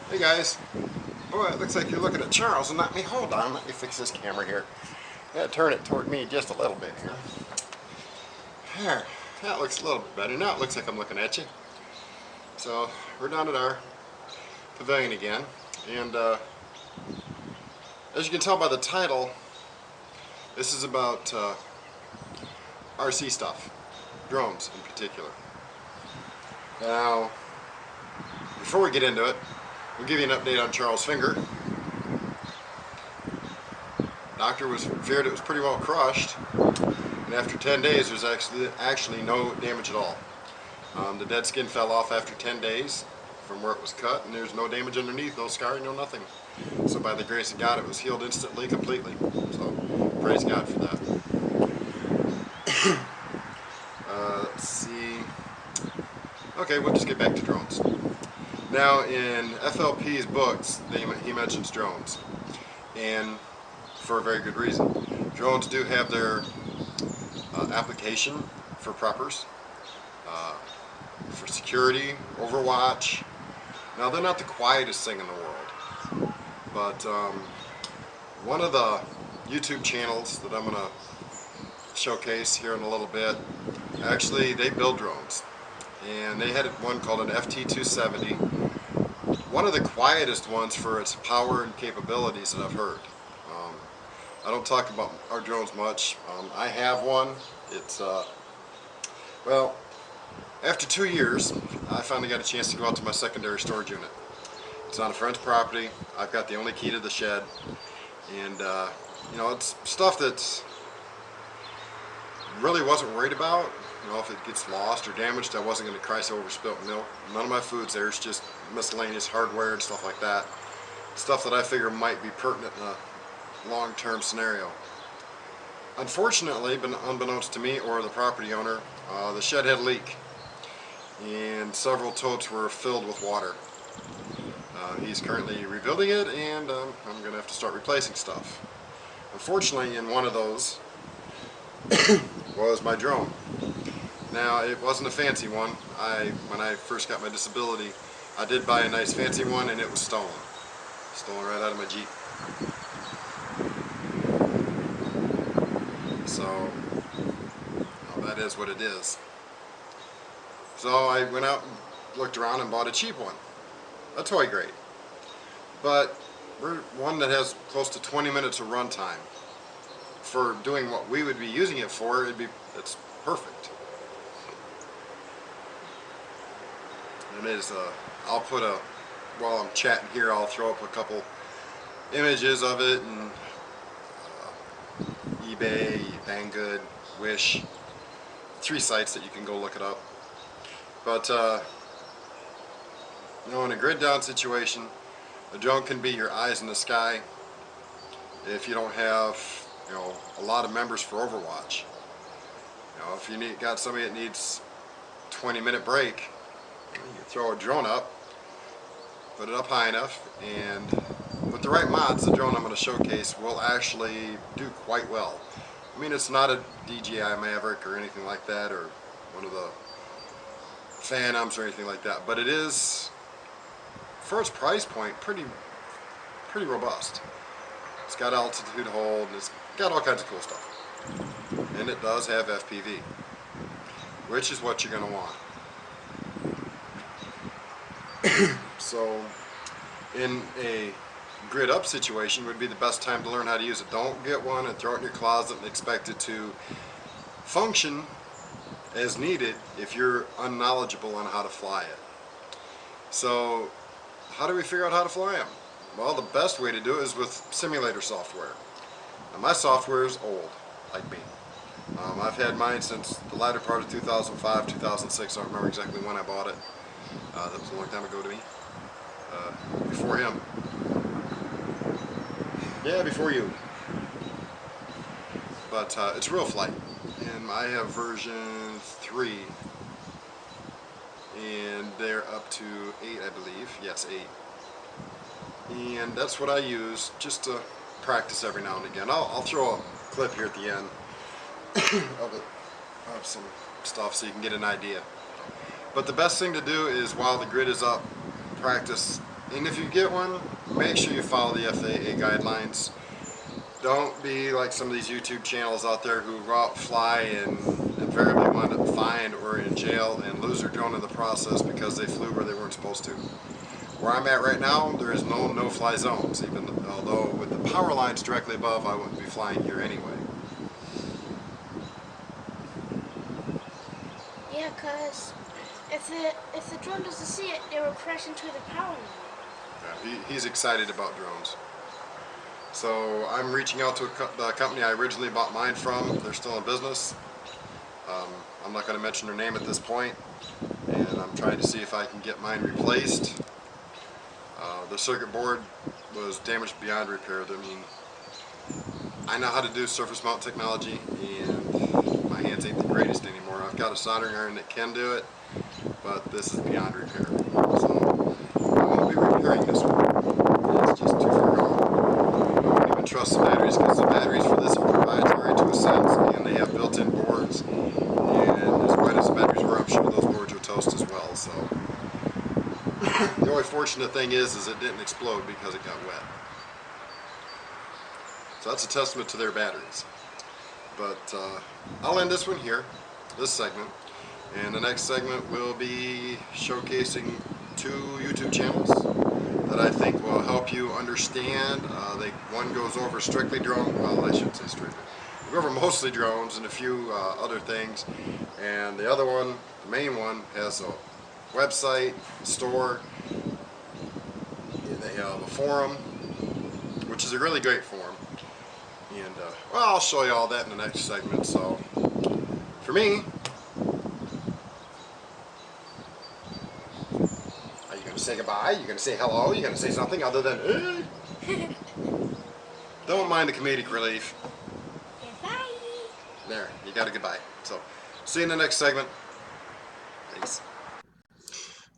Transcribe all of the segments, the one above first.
Hey guys. Boy, it looks like you're looking at Charles and not me. Hold on, let me fix this camera here. Gotta turn it toward me just a little bit here. There, that looks a little bit better. Now it looks like I'm looking at you. So, we're down at our pavilion again. And as you can tell by the title, this is about RC stuff. Drones in particular. Now, before we get into it, we'll give you an update on Charles' finger. Doctor feared it was pretty well crushed, and after 10 days there's actually no damage at all. The dead skin fell off after 10 days from where it was cut, and there's no damage underneath, no scarring, no nothing. So by the grace of God it was healed instantly, completely. So praise God for that. Let's see. Okay, we'll just get back to drones. Now in FLP's books, he mentions drones, and for a very good reason. Drones do have their application for preppers, for security, overwatch. Now they're not the quietest thing in the world, but one of the YouTube channels that I'm going to showcase here in a little bit, actually they build drones, and they had one called an FT270, one of the quietest ones for its power and capabilities that I've heard. I don't talk about our drones much. I have one. It's, well, after 2 years, I finally got a chance to go out to my secondary storage unit. It's on a friend's property. I've got the only key to the shed. And, you know, it's stuff that really wasn't worried about. You know, if it gets lost or damaged, I wasn't going to cry over spilt milk. None of my food's there. It's just miscellaneous hardware and stuff like that. Stuff that I figure might be pertinent in a long-term scenario. Unfortunately, but unbeknownst to me or the property owner, the shed had a leak, and several totes were filled with water. He's currently rebuilding it, and I'm going to have to start replacing stuff. Unfortunately, in one of those was my drone. Now, it wasn't a fancy one. When I first got my disability, I did buy a nice fancy one, and it was stolen. Stolen right out of my Jeep. So, well, that is what it is. So I went out and looked around and bought a cheap one. A toy grade. But one that has close to 20 minutes of runtime. For doing what we would be using it for, it's perfect. And it is, I'll put while I'm chatting here, I'll throw up a couple images of it, and eBay, Banggood, Wish, 3 sites that you can go look it up. But you know, in a grid down situation, a drone can be your eyes in the sky if you don't have, you know, a lot of members for Overwatch. You know, if you got somebody that needs 20-minute break, you throw a drone up, put it up high enough, and with the right mods, the drone I'm going to showcase will actually do quite well. I mean, it's not a DJI Maverick or anything like that, or one of the Phantoms or anything like that, but it is, for its price point, pretty robust. It's got altitude hold, and it's got all kinds of cool stuff. And it does have FPV, which is what you're going to want. So, in a grid up situation would be the best time to learn how to use it. Don't get one and throw it in your closet and expect it to function as needed if you're unknowledgeable on how to fly it. So how do we figure out how to fly them? Well, the best way to do it is with simulator software. Now, my software is old, like me. I've had mine since the latter part of 2005, 2006. I don't remember exactly when I bought it. That was a long time ago to me. Before him. Yeah, before you. But it's real flight, and I have version 3, and they're up to 8, I believe. Yes, 8. And that's what I use just to practice every now and again. I'll throw a clip here at the end of some stuff so you can get an idea. But the best thing to do is, while the grid is up, practice And if you get one, make sure you follow the FAA guidelines. Don't be like some of these YouTube channels out there who go out, fly, and invariably wind up fined or in jail and lose their drone in the process because they flew where they weren't supposed to. Where I'm at right now, there is no no-fly zones, even although with the power lines directly above, I wouldn't be flying here anyway. Yeah, cause if the drone doesn't see it, they will crash into the power line. Yeah, he's excited about drones. So I'm reaching out to the company I originally bought mine from. They're still in business. I'm not going to mention their name at this point, and I'm trying to see if I can get mine replaced. The circuit board was damaged beyond repair. I mean, I know how to do surface mount technology, and my hands ain't the greatest anymore. I've got a soldering iron that can do it, but this is beyond repair. So I won't be repairing this one. It's just too far gone. I don't even trust the batteries because the batteries for this are proprietary to a sense, and they have built-in boards. And as wet as the batteries were, I'm sure those boards were toast as well. So the only fortunate thing is it didn't explode because it got wet. So that's a testament to their batteries. But I'll end this one here, this segment. And the next segment will be showcasing 2 YouTube channels that I think will help you understand. One goes over strictly drone, well, I shouldn't say strictly. They go over mostly drones and a few other things. And the other one, the main one, has a website, store. They have a forum, which is a really great forum. And well, I'll show you all that in the next segment. So for me, are you going to say goodbye? Are you going to say hello? Are you going to say something other than Don't mind the comedic relief. Goodbye. There, you got a goodbye. So see you in the next segment. Thanks.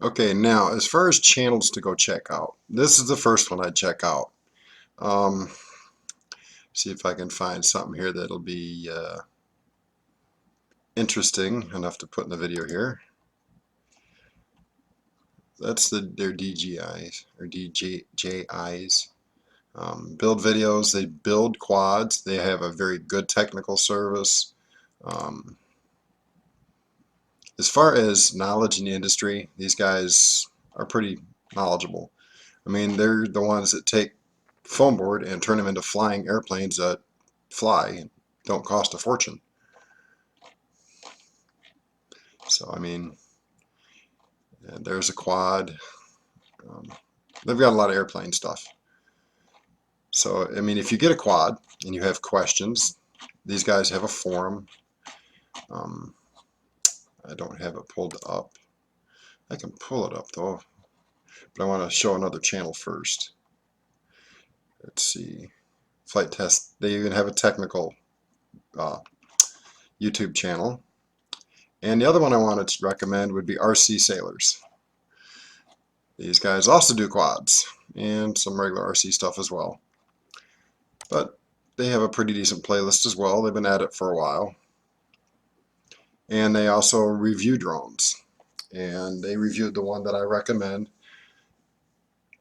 Okay, now as far as channels to go check out, this is the first one I'd check out. See if I can find something here that'll be interesting enough to put in the video here. That's their DJIs or DJIs. Build videos. They build quads. They have a very good technical service. As far as knowledge in the industry, these guys are pretty knowledgeable. I mean, they're the ones that take foam board and turn them into flying airplanes that fly and don't cost a fortune. So, I mean, and there's a quad. They've got a lot of airplane stuff. So, I mean, if you get a quad and you have questions, these guys have a forum. I don't have it pulled up. I can pull it up though, but I want to show another channel first. Let's see. Flight test. They even have a technical YouTube channel. And the other one I wanted to recommend would be RC Saylors. These guys also do quads and some regular RC stuff as well. But they have a pretty decent playlist as well. They've been at it for a while. And they also review drones. And they reviewed the one that I recommend.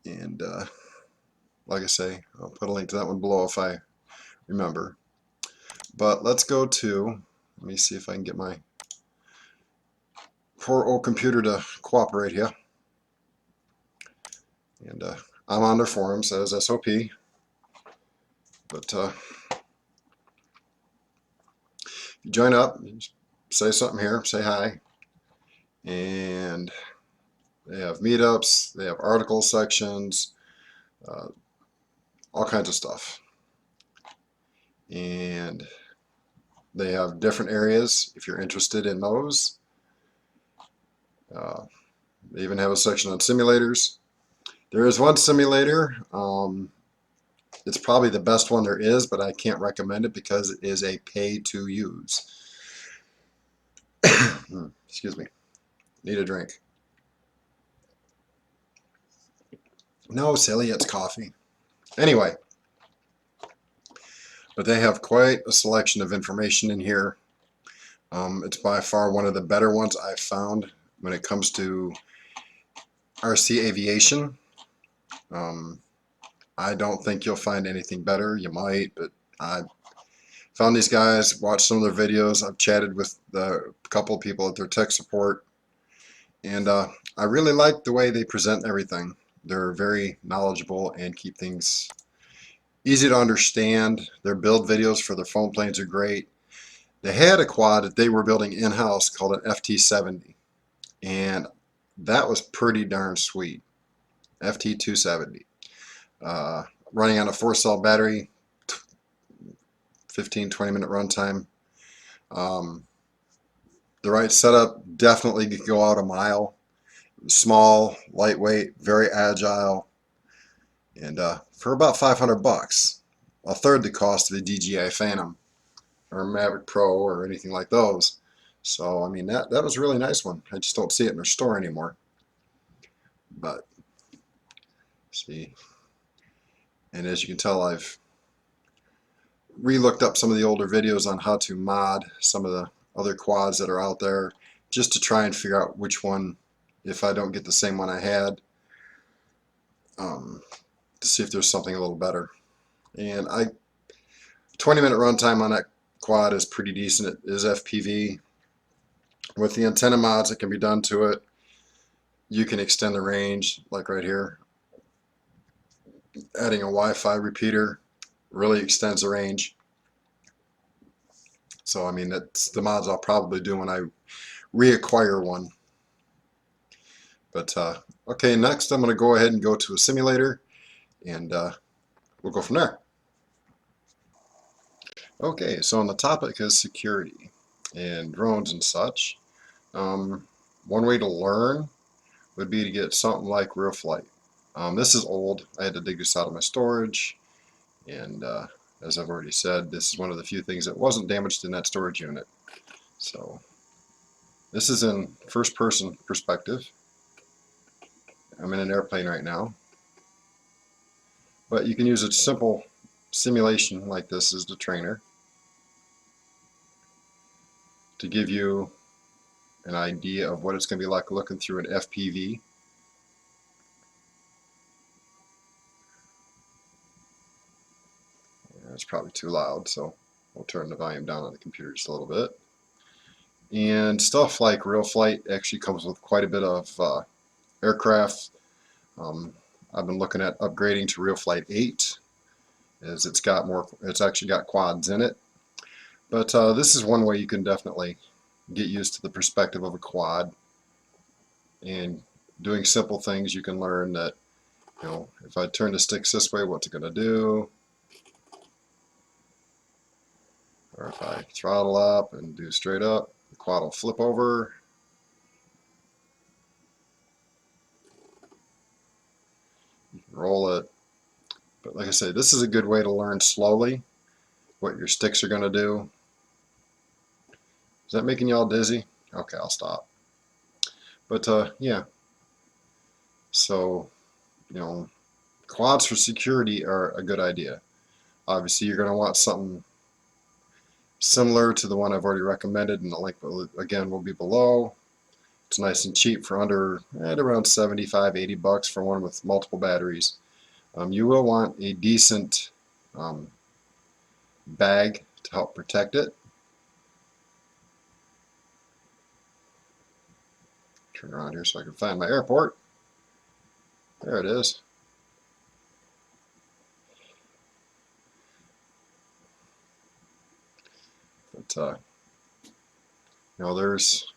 And like I say, I'll put a link to that one below if I remember. But let's go to, let me see if I can get my poor old computer to cooperate here. And I'm on their forums as SOP. But if you join up, say something here, say hi. And they have meetups, they have article sections, all kinds of stuff. And they have different areas if you're interested in those. They even have a section on simulators. There is one simulator. It's probably the best one there is, but I can't recommend it because it is a pay to use. Excuse me. Need a drink. No, silly, it's coffee. Anyway, but they have quite a selection of information in here. It's by far one of the better ones I've found when it comes to RC aviation. I don't think you'll find anything better. You might, but I found these guys, watched some of their videos. I've chatted with a couple of people at their tech support, and I really like the way they present everything. They're very knowledgeable and keep things easy to understand. Their build videos for their foam planes are great. They had a quad that they were building in-house called an FT70, and that was pretty darn sweet. FT270. Running on a 4-cell battery, 15-20 minute runtime. Um, the right setup, definitely could go out a mile. Small, lightweight, very agile, and for about 500 bucks, a third the cost of the DJI Phantom or Maverick Pro or anything like those. So I mean that was a really nice one. I just don't see it in their store anymore. But see, and as you can tell, I've re-looked up some of the older videos on how to mod some of the other quads that are out there, just to try and figure out which one, if I don't get the same one I had, to see if there's something a little better. And 20-minute runtime on that quad is pretty decent. It is FPV. With the antenna mods that can be done to it, you can extend the range, like right here. Adding a Wi-Fi repeater really extends the range. So I mean, that's the mods I'll probably do when I reacquire one. But okay, next I'm going to go ahead and go to a simulator, and we'll go from there. Okay, so on the topic is security and drones and such. One way to learn would be to get something like Real Flight. This is old. I had to dig this out of my storage, and as I've already said, this is one of the few things that wasn't damaged in that storage unit. So this is in first-person perspective. I'm in an airplane right now, but you can use a simple simulation like this as the trainer to give you an idea of what it's going to be like looking through an FPV. It's probably too loud, so we'll turn the volume down on the computer just a little bit. And stuff like Real Flight actually comes with quite a bit of aircraft. I've been looking at upgrading to Real Flight 8, as it's actually got quads in it. But this is one way you can definitely get used to the perspective of a quad, and doing simple things you can learn that, you know, if I turn the sticks this way, what's it going to do? Or if I throttle up and do straight up, the quad will flip over. You can roll it. But like I say, this is a good way to learn slowly what your sticks are going to do. Is that making y'all dizzy? Okay, I'll stop. But yeah, so, you know, quads for security are a good idea. Obviously, you're going to want something similar to the one I've already recommended, and the link again will be below. It's nice and cheap for at around 75, 80 bucks for one with multiple batteries. You will want a decent bag to help protect it. Turn around here so I can find my airport. There it is. But you know, there's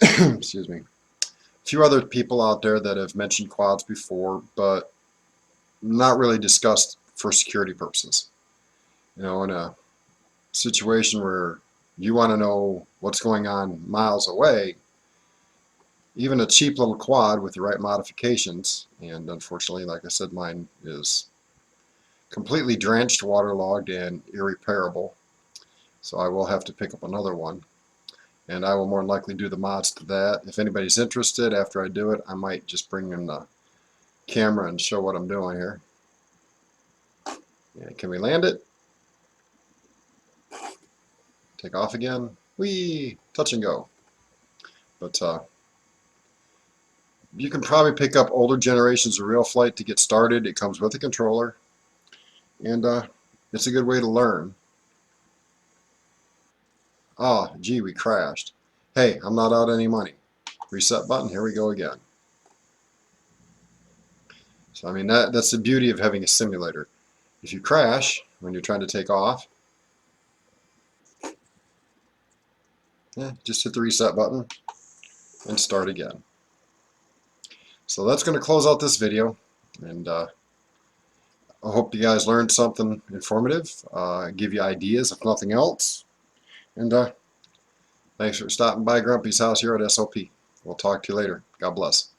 excuse me, a few other people out there that have mentioned quads before, but not really discussed for security purposes. You know, in a situation where you want to know what's going on miles away, even a cheap little quad with the right modifications, and unfortunately, like I said, mine is completely drenched, waterlogged, and irreparable, so I will have to pick up another one, and I will more than likely do the mods to that. If anybody's interested, after I do it, I might just bring in the camera and show what I'm doing here. Yeah, can we land it? Take off again. Whee! Touch and go. But You can probably pick up older generations of real flight to get started. It comes with a controller, and it's a good way to learn. Ah, gee, we crashed. Hey, I'm not out any money. Reset button, here we go again. So I mean, that's the beauty of having a simulator. If you crash when you're trying to take off, just hit the reset button and start again. So that's going to close out this video, and I hope you guys learned something informative, give you ideas if nothing else, and thanks for stopping by Grumpy's house here at SOP. We'll talk to you later. God bless.